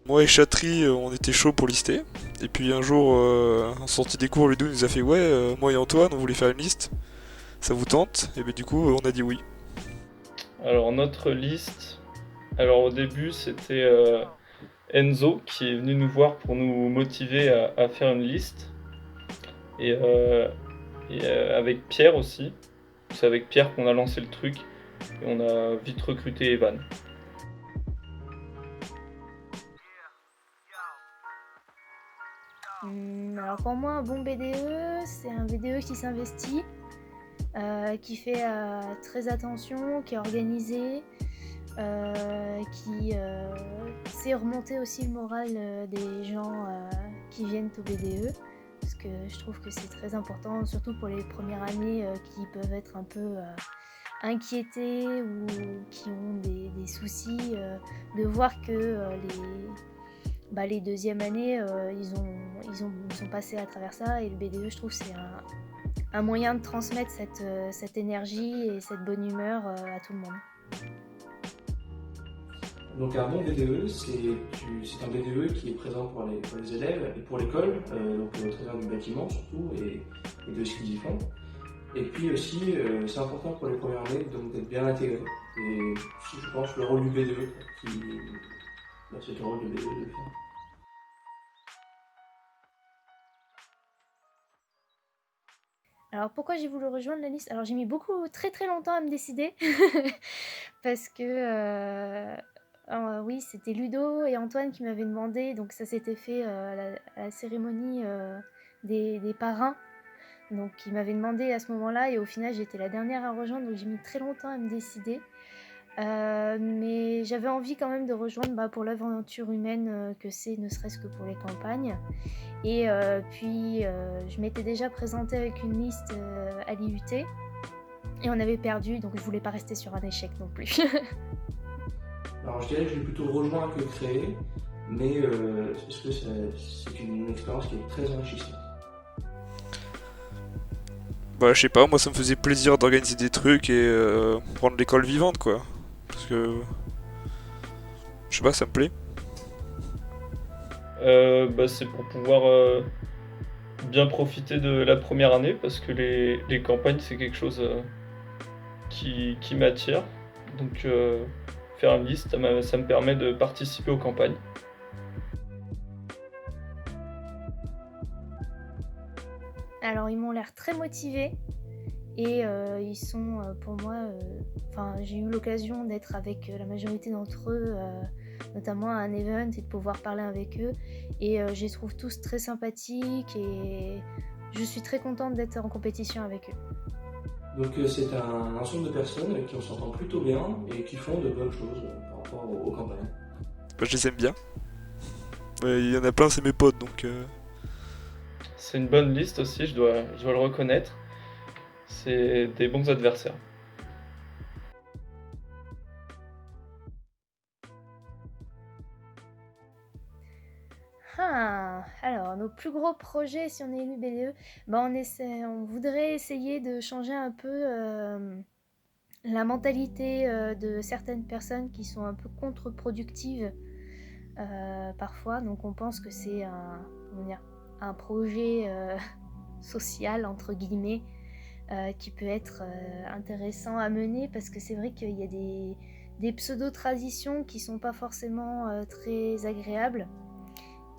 moi et Chatry, on était chaud pour lister. Et puis un jour, en sortie des cours, Ludo nous a fait ouais, moi et Antoine, on voulait faire une liste. Ça vous tente? Et ben du coup, on a dit oui. Alors notre liste, alors au début c'était Enzo qui est venu nous voir pour nous motiver à faire une liste et, avec Pierre aussi. C'est avec Pierre qu'on a lancé le truc et on a vite recruté Evan. Alors pour moi, un bon BDE, c'est un BDE qui s'investit, qui fait très attention, qui est organisé, qui sait remonter aussi le moral des gens qui viennent au BDE. Parce que je trouve que c'est très important, surtout pour les premières années qui peuvent être un peu inquiétés ou qui ont des soucis, de voir que les deuxièmes années, ils sont passés à travers ça. Et le BDE, je trouve, c'est un moyen de transmettre cette énergie et cette bonne humeur à tout le monde. Donc un bon BDE, c'est un BDE qui est présent pour les élèves et pour l'école, donc au trésor du bâtiment surtout et de ce qu'ils y font. Et puis aussi, c'est important pour les premières années donc d'être bien intégré. Et si je pense le rôle du BDE, c'est le rôle du BDE de le faire. Alors pourquoi j'ai voulu rejoindre la liste? Alors j'ai mis très très longtemps à me décider parce que oui, c'était Ludo et Antoine qui m'avaient demandé, donc ça s'était fait à la cérémonie des parrains, donc ils m'avaient demandé à ce moment-là et au final j'étais la dernière à rejoindre, donc j'ai mis très longtemps à me décider. Mais j'avais envie quand même de rejoindre pour l'aventure humaine que c'est, ne serait-ce que pour les campagnes. Et puis je m'étais déjà présentée avec une liste à l'IUT et on avait perdu, donc je voulais pas rester sur un échec non plus. Alors je dirais que je l'ai plutôt rejoint que créé, mais parce que c'est une expérience qui est très enrichissante. Bah, je sais pas, moi ça me faisait plaisir d'organiser des trucs et rendre l'école vivante, quoi. Parce que, je sais pas, ça me plaît. C'est pour pouvoir bien profiter de la première année parce que les campagnes c'est quelque chose qui m'attire. Donc faire une liste, ça me permet de participer aux campagnes. Alors ils m'ont l'air très motivés et ils sont pour moi, j'ai eu l'occasion d'être avec la majorité d'entre eux, notamment à un event et de pouvoir parler avec eux, et je les trouve tous très sympathiques et je suis très contente d'être en compétition avec eux. Donc c'est un ensemble de personnes qui on s'entend plutôt bien et qui font de bonnes choses par rapport aux campagnes. Bah, je les aime bien. Il y en a plein, c'est mes potes, donc... C'est une bonne liste aussi, je dois le reconnaître. C'est des bons adversaires. Alors, nos plus gros projets, si on est élu BDE, on voudrait essayer de changer un peu la mentalité de certaines personnes qui sont un peu contre-productives parfois. Donc, on pense que c'est un projet social, entre guillemets, qui peut être intéressant à mener, parce que c'est vrai qu'il y a des pseudo-traditions qui sont pas forcément très agréables,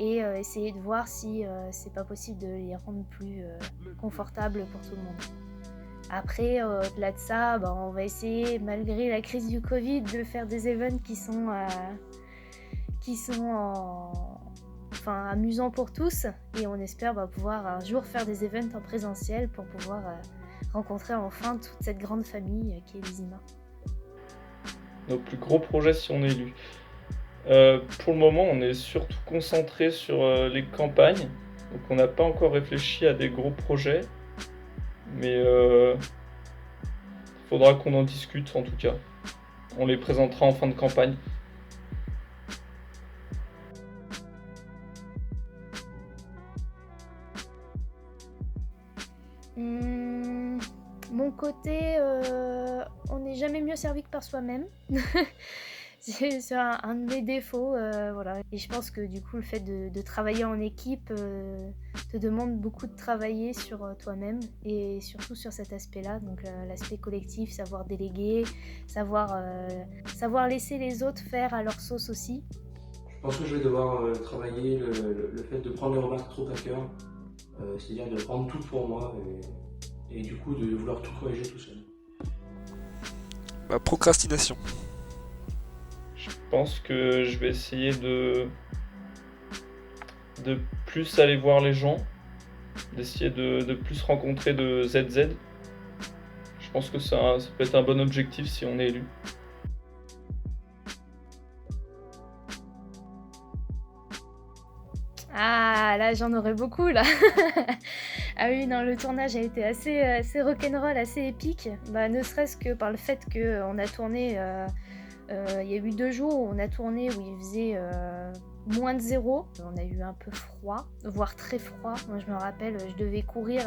et essayer de voir si c'est pas possible de les rendre plus confortables pour tout le monde. Après, au-delà de ça, on va essayer, malgré la crise du Covid, de faire des events qui sont amusants pour tous, et on espère pouvoir un jour faire des events en présentiel pour pouvoir rencontrer enfin toute cette grande famille qui est les humains. Nos plus gros projets si on est élu. Pour le moment, on est surtout concentré sur les campagnes. Donc on n'a pas encore réfléchi à des gros projets. Mais faudra qu'on en discute en tout cas. On les présentera en fin de campagne. Mon côté, on n'est jamais mieux servi que par soi-même. sur un de mes défauts, voilà. Et je pense que du coup, le fait de travailler en équipe te demande beaucoup de travailler sur toi-même et surtout sur cet aspect-là, donc l'aspect collectif, savoir déléguer, savoir laisser les autres faire à leur sauce aussi. Je pense que je vais devoir travailler le fait de prendre les remarques trop à cœur, c'est-à-dire de prendre tout pour moi et du coup de vouloir tout corriger tout seul. Ma procrastination. Je pense que je vais essayer de plus aller voir les gens, d'essayer de plus rencontrer de ZZ. Je pense que ça peut être un bon objectif si on est élu. Ah, là, j'en aurais beaucoup, là. Ah oui, non, le tournage a été assez rock'n'roll, assez épique. Bah, ne serait-ce que par le fait qu'on a tourné... il y a eu 2 jours où on a tourné où il faisait moins de 0. On a eu un peu froid, voire très froid. Moi, je me rappelle, je devais courir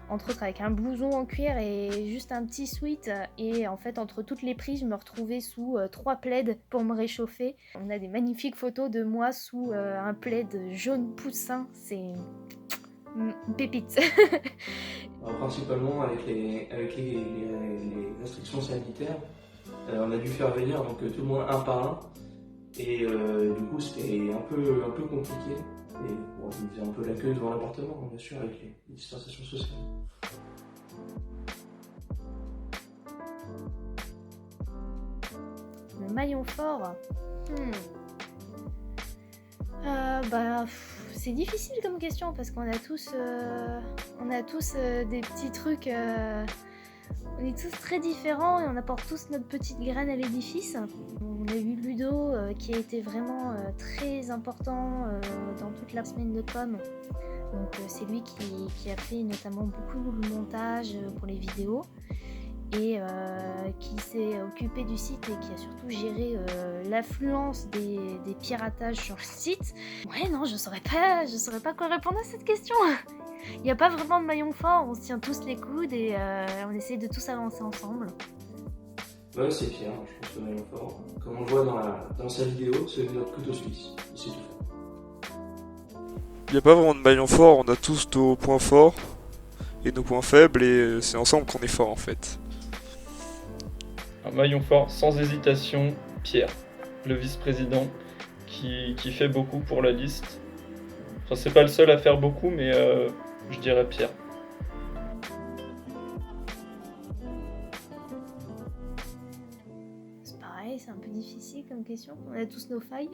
entre autres avec un blouson en cuir et juste un petit sweat. Et en fait, entre toutes les prises, je me retrouvais sous 3 plaids pour me réchauffer. On a des magnifiques photos de moi sous un plaid jaune poussin. C'est une pépite. Alors, principalement avec les restrictions sanitaires, on a dû faire venir donc tout le monde un par un. Et du coup, c'était un peu compliqué. Et bon, il faisait un peu la queue devant l'appartement, bien sûr, avec les distanciations sociales. Le maillon fort. C'est difficile comme question parce qu'on a tous des petits trucs. On est tous très différents et on apporte tous notre petite graine à l'édifice. On a eu Ludo qui a été vraiment très important dans toute la semaine de com. Donc c'est lui qui a fait notamment beaucoup de montage pour les vidéos et qui s'est occupé du site et qui a surtout géré l'affluence des piratages sur le site. Ouais, non, je saurais pas quoi répondre à cette question. Il n'y a pas vraiment de maillon fort, on se tient tous les coudes et on essaie de tous avancer ensemble. Ouais, c'est Pierre, je pense que le maillon fort. Comme on le voit dans sa vidéo, c'est notre couteau suisse. Il sait tout faire. Il n'y a pas vraiment de maillon fort, on a tous nos points forts et nos points faibles et c'est ensemble qu'on est fort en fait. Un maillon fort, sans hésitation, Pierre, le vice-président, qui fait beaucoup pour la liste. Enfin, c'est pas le seul à faire beaucoup, mais je dirais Pierre. C'est pareil, c'est un peu difficile comme question. On a tous nos failles.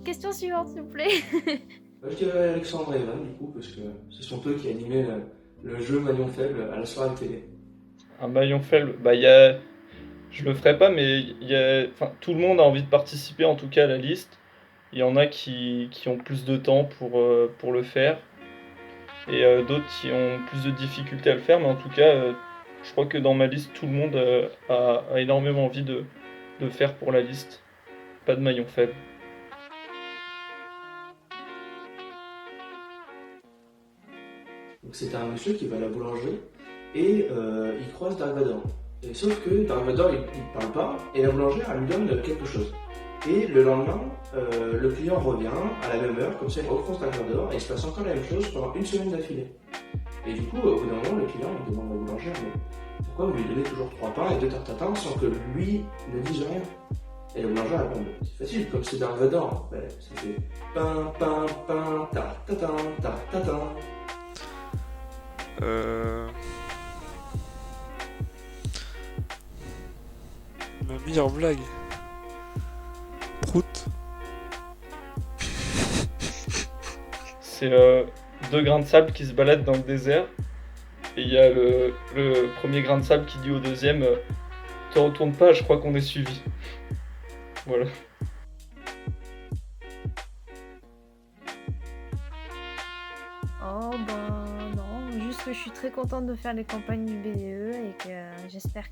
Question suivante, s'il vous plaît. Je dirais Alexandre et Evan, du coup, parce que ce sont eux qui animaient le jeu maillon faible à la soirée de télé. Un maillon faible, je le ferai pas, mais tout le monde a envie de participer en tout cas à la liste. Il y en a qui ont plus de temps pour le faire et d'autres qui ont plus de difficultés à le faire, mais en tout cas, je crois que dans ma liste, tout le monde a énormément envie de faire pour la liste. Pas de maillon faible. Donc c'est un monsieur qui va à la boulangerie et il croise Dark Vador. Et sauf que Dark Vador il parle pas et la boulangère elle lui donne quelque chose. Et le lendemain, le client revient à la même heure, comme ça il recroise Dark Vador et il se passe encore la même chose pendant une semaine d'affilée. Et du coup, au bout d'un moment, le client il demande à la boulangère mais pourquoi vous lui donnez toujours 3 pains et 2 tartes à pain sans que lui ne dise rien? Et la boulangère répond c'est facile, comme c'est Dark Vador, ça fait pain, pain, pain, tarte, tatin, tarte, tatin. Ma meilleure blague. Prout. C'est 2 grains de sable qui se baladent dans le désert. Et il y a le premier grain de sable qui dit au deuxième te retourne pas, je crois qu'on est suivi. Voilà. Oh non, juste que je suis très contente de faire les campagnes du BDE et que j'espère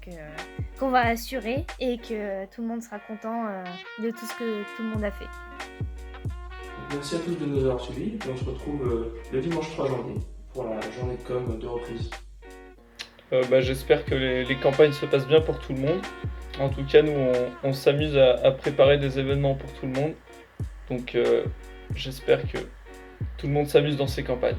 qu'on va assurer et que tout le monde sera content de tout ce que tout le monde a fait. Merci à tous de nous avoir suivis et on se retrouve le dimanche 3 janvier pour la journée de com de reprise. J'espère que les campagnes se passent bien pour tout le monde. En tout cas, nous, on s'amuse à préparer des événements pour tout le monde. Donc, j'espère que tout le monde s'amuse dans ces campagnes.